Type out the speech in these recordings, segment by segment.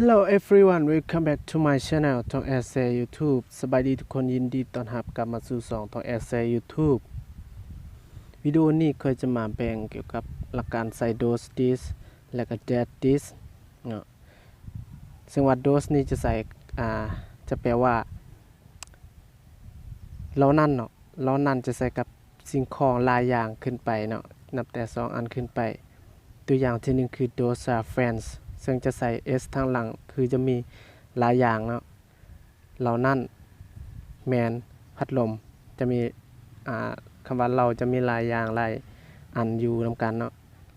Hello everyone welcome back to my channel ทอง Essay YouTube สบายดีทุกคนยินดีต้อนรับกลับมาสู่ช่องทอง Essay YouTube วิดีโอนี้เคยจะมาแบ่งเกี่ยวกับหลักการใส่ dose this และก็ that this เนาะซึ่งว่า dose นี้จะใส่จะแปลว่าเรานั่นเนาะเรานั่นจะใส่กับสิ่งของหลายอย่างขึ้นไปเนาะนับแต่2อันขึ้นไปตัวอย่างที่1คือ those are friends ซึ่งจะใส่ s ทางหลังคือจะมีหลายอย่างเนาะเรานั่นแมนพัดลมจะมีคำว่าเราจะมีหลายอย่างหลายอันอยู่นำกันเนาะ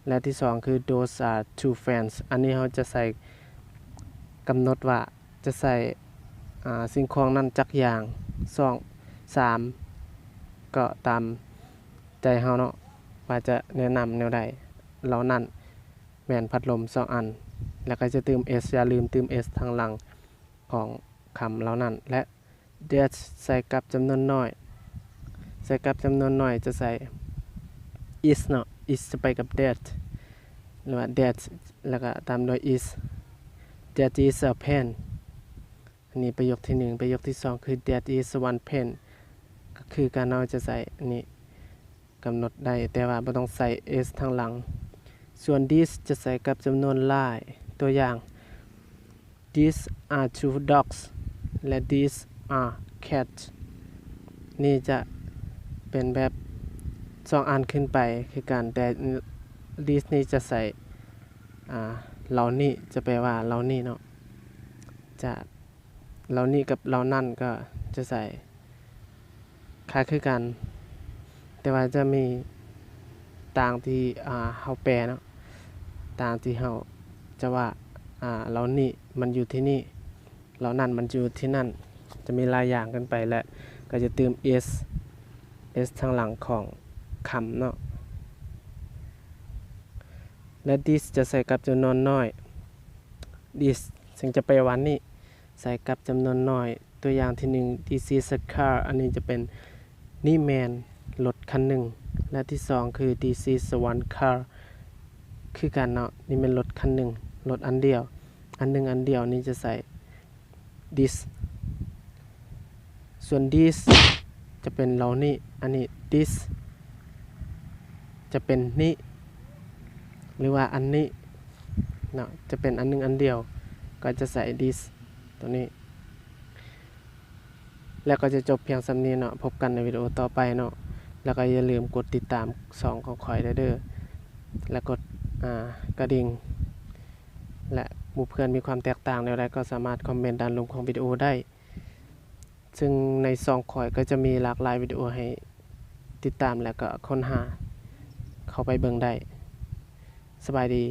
และที่2คือ those are two friends อันนี้เขาจะใส่กำหนดว่าจะใส่สิ่งของนั้นจักอย่าง2 3ก็ตามใจเฮาเนาะว่าจะแนะนำแนวใดเรานั่นแมนพัดลม2อันแล้วก็จะเติม s อย่าลืมเติม s ทางหลังของคำเหล่านั้นและ that ใส่กับจำนวนน้อยใส่กับจำนวนน้อยจะใส่ is เนาะ is จะไปกับ that หรือว่า that แล้วก็ตามด้วย is that is a pen อันนี้ประโยคที่1ประโยคที่2คือ that is one pen ก็คือการเราจะใส่อันนี้กำหนดได้แต่ว่าไม่ต้องใส่ s ทางหลังส่วน this จะใส่กับจำนวนหลายตัวอย่าง these are two dogs และ these are cats นี่จะเป็นแบบ2อันขึ้นไปคือการแต่ this นี่จะใส่เรานี่จะแปลว่าเรานี่เนาะจะเรานี่กับเรานั่นก็จะใส่คล้ายคือกันแต่ว่าจะมีต่างที่เฮาแปลเนาะต่างที่เฮาจะว่าเรานี่มันอยู่ที่นี่เรานั่นมันอยู่ที่นั่นจะมีหลายอย่างกันไปและก็จะเติม s ทางหลังของคำเนาะและ this จะใส่กับจำนวนน้อย this ซึ่งจะไปวันนี้ใส่กับจำนวนน้อยตัวอย่างที่1 this is a car อันนี้จะเป็นนี่แมนรถคันหนึ่งและที่2คือ this is one car คือกันเนาะนี่เป็นรถคันหนึ่งรถอันเดียวอันหนึ่งอันเดียวนี่จะใส่ this ส่วน this จะเป็นเรานี่อันนี้ this จะเป็นนี่หรือว่าอันนี้เนาะจะเป็นอันหนึ่งอันเดียวก็จะใส่ this ตัวนี้แล้วก็จะจบเพียงสำนี้เนาะพบกันในวิดีโอต่อไปเนาะแล้วก็อย่าลืมกดติดตามช่องของข่อยเด้อและกดกระดิ่งและหมู่เพื่อนมีความแตกต่างแนวใดก็สามารถคอมเมนต์ด้านลงของวิดีโอได้ซึ่งในช่องข่อยก็จะมีหลากหลายวิดีโอให้ติดตามและก็ค้นหาเข้าไปเบิ่งได้สบายดี